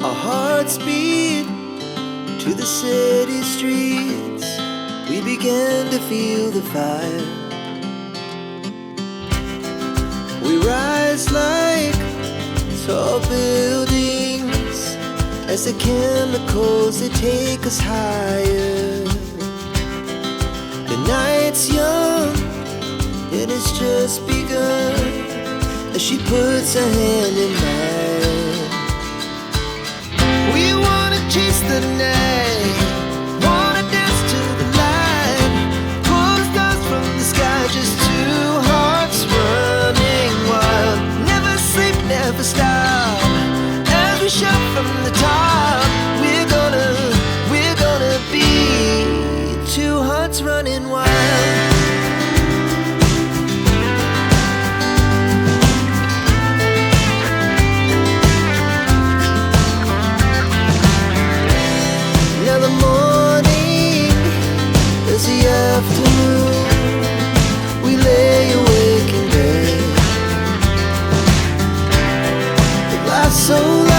Our hearts beat to the city streets. We began to feel the fire. We rise like tall buildings as the chemicals, they take us higher. The night's young, it has just begun, as she puts her hand in mine. We wanna chase the night, wanna dance to the light, pull the stars from the sky, just two hearts running wild. Never sleep, never stop, as we shout from the top. We're gonna be two hearts running wild. Now the morning is the afternoon. We lay awake in bed. It lasts so long.